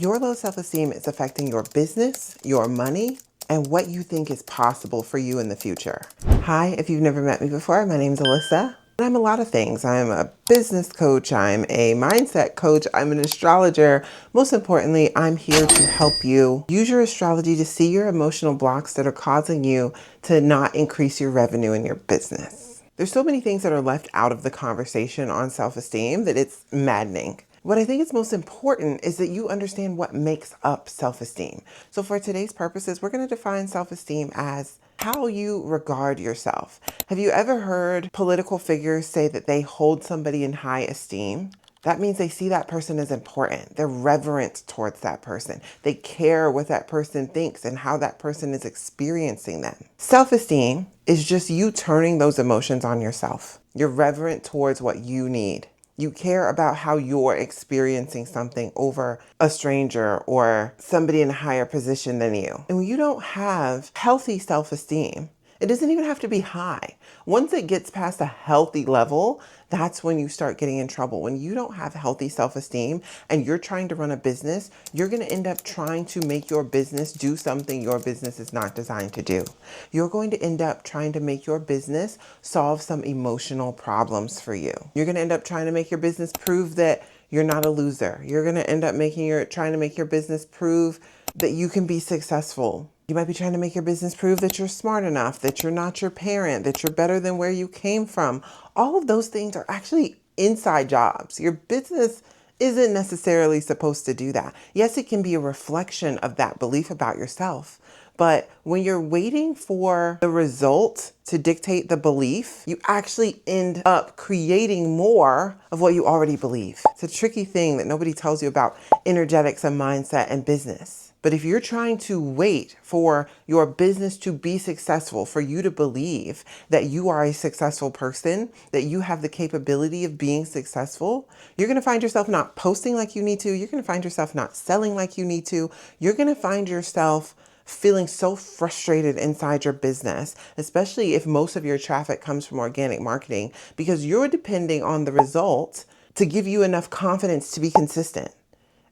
Your low self-esteem is affecting your business, your money, and what you think is possible for you in the future. Hi, if you've never met me before, my name's Alyssa. I'm a lot of things. I'm a business coach, I'm a mindset coach, I'm an astrologer. Most importantly, I'm here to help you use your astrology to see your emotional blocks that are causing you to not increase your revenue in your business. There's so many things that are left out of the conversation on self-esteem that it's maddening. What I think is most important is that you understand what makes up self-esteem. So for today's purposes, we're going to define self-esteem as how you regard yourself. Have you ever heard political figures say that they hold somebody in high esteem? That means they see that person as important. They're reverent towards that person. They care what that person thinks and how that person is experiencing them. Self-esteem is just you turning those emotions on yourself. You're reverent towards what you need. You care about how you're experiencing something over a stranger or somebody in a higher position than you. And when you don't have healthy self-esteem, it doesn't even have to be high. Once it gets past a healthy level, that's when you start getting in trouble. When you don't have healthy self-esteem and you're trying to run a business, you're going to end up trying to make your business do something your business is not designed to do. You're going to end up trying to make your business solve some emotional problems for you. You're going to end up trying to make your business prove that you're not a loser. You're going to end up trying to make your business prove that you can be successful. You might be trying to make your business prove that you're smart enough, that you're not your parent, that you're better than where you came from. All of those things are actually inside jobs. Your business isn't necessarily supposed to do that. Yes, it can be a reflection of that belief about yourself. But when you're waiting for the result to dictate the belief, you actually end up creating more of what you already believe. It's a tricky thing that nobody tells you about energetics and mindset and business. But if you're trying to wait for your business to be successful, for you to believe that you are a successful person, that you have the capability of being successful, you're going to find yourself not posting like you need to. You're going to find yourself not selling like you need to. You're going to find yourself feeling so frustrated inside your business, especially if most of your traffic comes from organic marketing, because you're depending on the result to give you enough confidence to be consistent.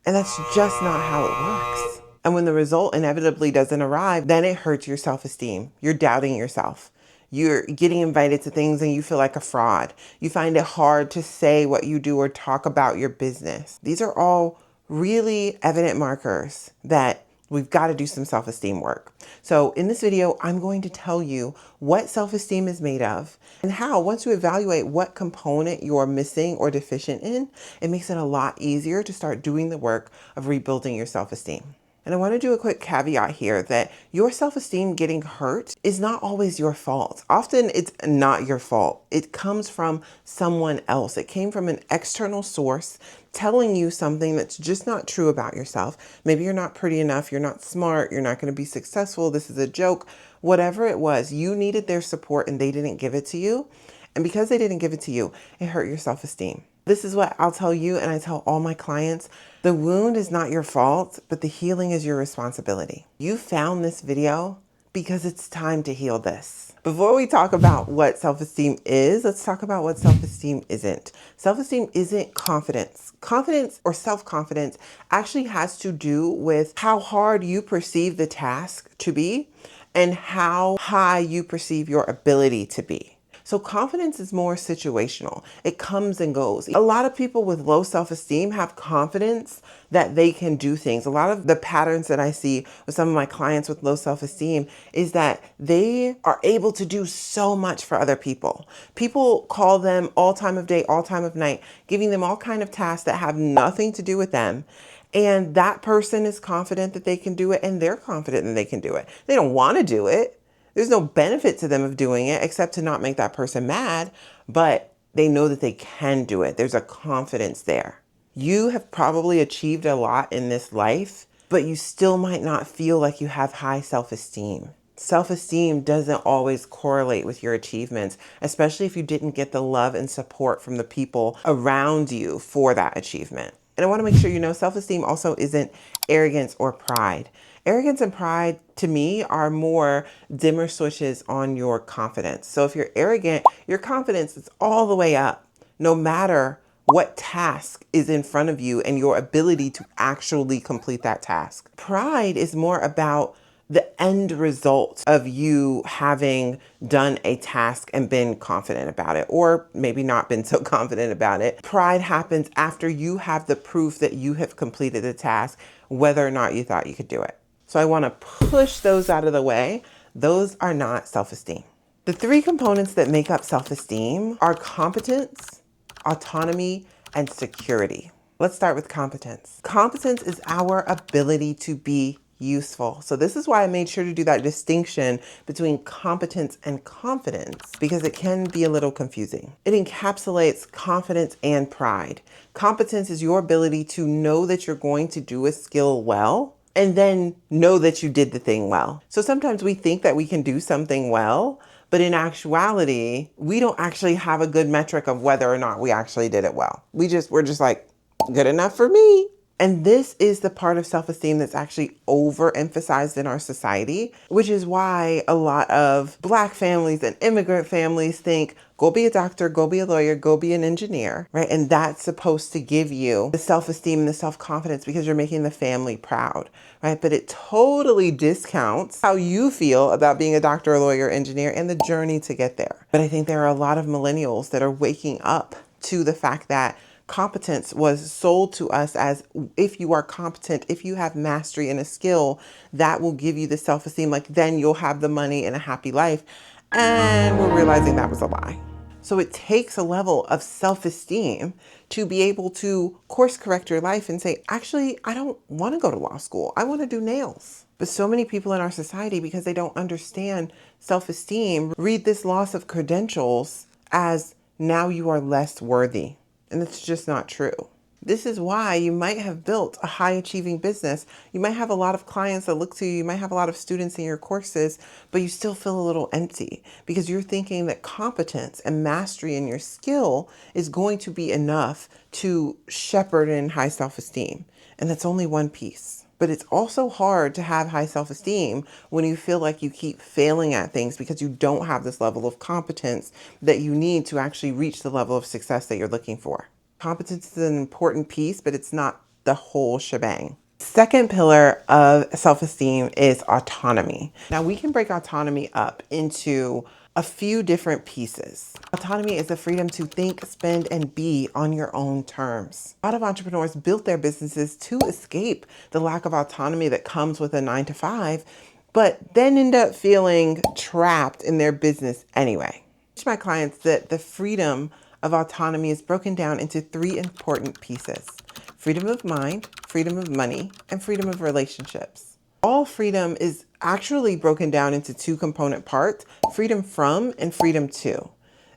And that's just not how it works. And when the result inevitably doesn't arrive, then it hurts your self-esteem. You're doubting yourself. You're getting invited to things and you feel like a fraud. You find it hard to say what you do or talk about your business. These are all really evident markers that we've got to do some self-esteem work. So in this video, I'm going to tell you what self-esteem is made of and how, once you evaluate what component you're missing or deficient in, it makes it a lot easier to start doing the work of rebuilding your self-esteem. And I want to do a quick caveat here that your self-esteem getting hurt is not always your fault. Often it's not your fault. It comes from someone else. It came from an external source telling you something that's just not true about yourself. Maybe you're not pretty enough, you're not smart, you're not going to be successful, this is a joke. Whatever it was, you needed their support and they didn't give it to you. And because they didn't give it to you, it hurt your self-esteem. This is what I'll tell you, and I tell all my clients: the wound is not your fault, but the healing is your responsibility. You found this video because it's time to heal this. Before we talk about what self-esteem is, let's talk about what self-esteem isn't. Self-esteem isn't confidence. Confidence or self-confidence actually has to do with how hard you perceive the task to be and how high you perceive your ability to be. So confidence is more situational. It comes and goes. A lot of people with low self-esteem have confidence that they can do things. A lot of the patterns that I see with some of my clients with low self-esteem is that they are able to do so much for other people. People call them all time of day, all time of night, giving them all kind of tasks that have nothing to do with them. And that person is confident that they can do it, and they're confident that they can do it. They don't want to do it. There's no benefit to them of doing it except to not make that person mad, but they know that they can do it. There's a confidence there. You have probably achieved a lot in this life, but you still might not feel like you have high self-esteem. Self-esteem doesn't always correlate with your achievements, especially if you didn't get the love and support from the people around you for that achievement. And I want to make sure you know self-esteem also isn't arrogance or pride. Arrogance and pride, to me, are more dimmer switches on your confidence. So if you're arrogant, your confidence is all the way up, no matter what task is in front of you and your ability to actually complete that task. Pride is more about the end result of you having done a task and been confident about it, or maybe not been so confident about it. Pride happens after you have the proof that you have completed the task, whether or not you thought you could do it. So I want to push those out of the way. Those are not self-esteem. The three components that make up self-esteem are competence, autonomy, and security. Let's start with competence. Competence is our ability to be useful. So this is why I made sure to do that distinction between competence and confidence, because it can be a little confusing. It encapsulates confidence and pride. Competence is your ability to know that you're going to do a skill well, and then know that you did the thing well. So sometimes we think that we can do something well, but in actuality, we don't actually have a good metric of whether or not we actually did it well. We're just like, good enough for me. And this is the part of self-esteem that's actually overemphasized in our society, which is why a lot of Black families and immigrant families think, go be a doctor, go be a lawyer, go be an engineer, right? And that's supposed to give you the self-esteem and the self-confidence because you're making the family proud, right? But it totally discounts how you feel about being a doctor, a lawyer, engineer, and the journey to get there. But I think there are a lot of millennials that are waking up to the fact that competence was sold to us as, if you are competent, if you have mastery in a skill, that will give you the self-esteem, like then you'll have the money and a happy life. And we're realizing that was a lie. So it takes a level of self-esteem to be able to course correct your life and say, actually, I don't want to go to law school. I want to do nails. But so many people in our society, because they don't understand self-esteem, read this loss of credentials as now you are less worthy. And it's just not true. This is why you might have built a high achieving business. You might have a lot of clients that look to you. You might have a lot of students in your courses, but you still feel a little empty because you're thinking that competence and mastery in your skill is going to be enough to shepherd in high self-esteem. And that's only one piece. But it's also hard to have high self-esteem when you feel like you keep failing at things because you don't have this level of competence that you need to actually reach the level of success that you're looking for. Competence is an important piece, but it's not the whole shebang. Second pillar of self-esteem is autonomy. Now we can break autonomy up into a few different pieces. Autonomy is the freedom to think, spend, and be on your own terms. A lot of entrepreneurs built their businesses to escape the lack of autonomy that comes with a 9-to-5, but then end up feeling trapped in their business anyway. I teach my clients that the freedom of autonomy is broken down into three important pieces: freedom of mind, freedom of money, and freedom of relationships. All freedom is actually broken down into two component parts: freedom from and freedom to.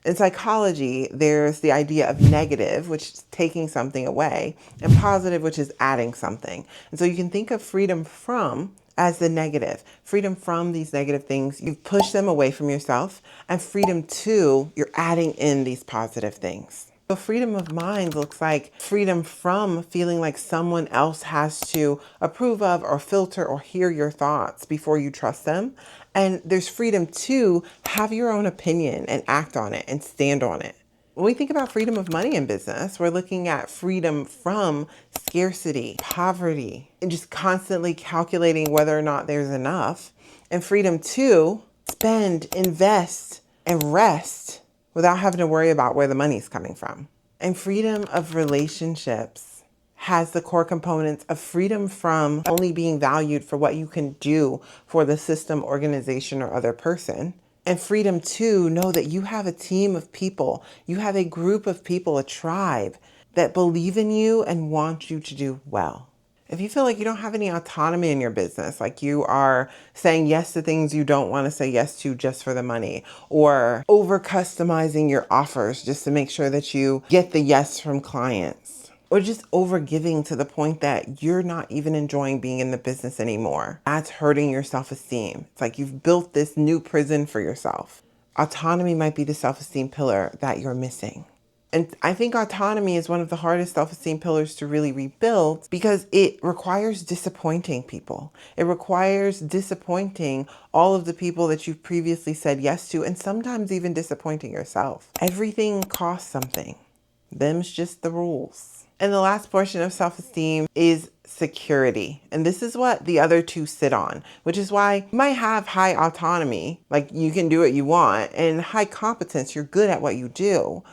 In psychology, there's the idea of negative, which is taking something away, and positive, which is adding something. And so you can think of freedom from as the negative. Freedom from these negative things, you've pushed them away from yourself, and freedom to, you're adding in these positive things. So freedom of mind looks like freedom from feeling like someone else has to approve of or filter or hear your thoughts before you trust them. And there's freedom to have your own opinion and act on it and stand on it. When we think about freedom of money in business, we're looking at freedom from scarcity, poverty, and just constantly calculating whether or not there's enough. And freedom to spend, invest, and rest without having to worry about where the money's coming from. And freedom of relationships has the core components of freedom from only being valued for what you can do for the system, organization, or other person. And freedom to know that you have a team of people, you have a group of people, a tribe that believe in you and want you to do well. If you feel like you don't have any autonomy in your business, like you are saying yes to things you don't want to say yes to just for the money, or over customizing your offers just to make sure that you get the yes from clients, or just over giving to the point that you're not even enjoying being in the business anymore, that's hurting your self-esteem. It's like you've built this new prison for yourself. Autonomy might be the self-esteem pillar that you're missing. And I think autonomy is one of the hardest self-esteem pillars to really rebuild because it requires disappointing people. It requires disappointing all of the people that you've previously said yes to, and sometimes even disappointing yourself. Everything costs something. Them's just the rules. And the last portion of self-esteem is security. And this is what the other two sit on, which is why you might have high autonomy, like you can do what you want, and high competence, you're good at what you do.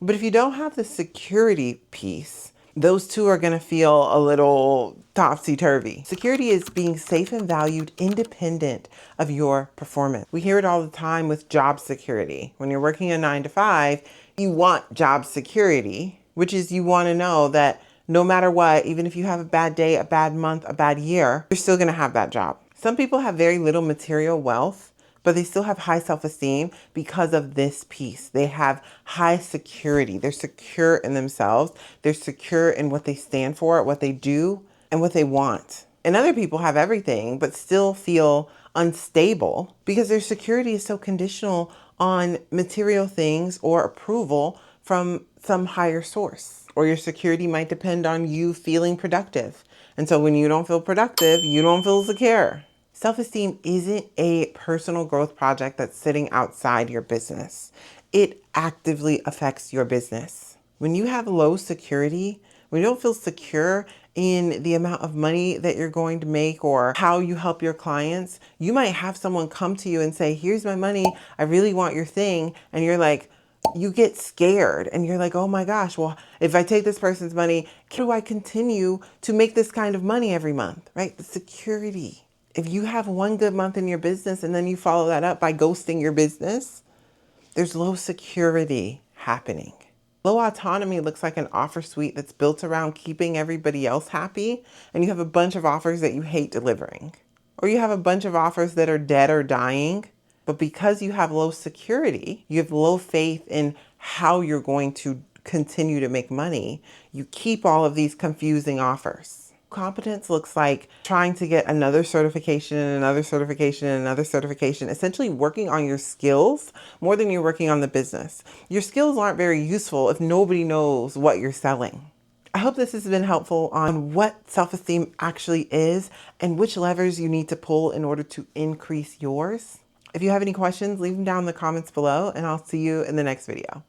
But if you don't have the security piece, those two are going to feel a little topsy-turvy. Security is being safe and valued independent of your performance. We hear it all the time with job security. When you're working a 9 to 5, you want job security, which is you want to know that no matter what, even if you have a bad day, a bad month, a bad year, you're still going to have that job. Some people have very little material wealth, but they still have high self-esteem because of this piece. They have high security. They're secure in themselves. They're secure in what they stand for, what they do, and what they want. And other people have everything, but still feel unstable because their security is so conditional on material things or approval from some higher source. Or your security might depend on you feeling productive. And so when you don't feel productive, you don't feel secure. Self-esteem isn't a personal growth project that's sitting outside your business. It actively affects your business. When you have low security, when you don't feel secure in the amount of money that you're going to make or how you help your clients, you might have someone come to you and say, here's my money, I really want your thing. And you're like, you get scared and you're like, oh my gosh, well, if I take this person's money, how do I continue to make this kind of money every month, right? The security. If you have one good month in your business and then you follow that up by ghosting your business, there's low security happening. Low autonomy looks like an offer suite that's built around keeping everybody else happy, and you have a bunch of offers that you hate delivering. Or you have a bunch of offers that are dead or dying, but because you have low security, you have low faith in how you're going to continue to make money, you keep all of these confusing offers. Competence looks like trying to get another certification and another certification and another certification, essentially working on your skills more than you're working on the business. Your skills aren't very useful if nobody knows what you're selling. I hope this has been helpful on what self-esteem actually is and which levers you need to pull in order to increase yours. If you have any questions, leave them down in the comments below, and I'll see you in the next video.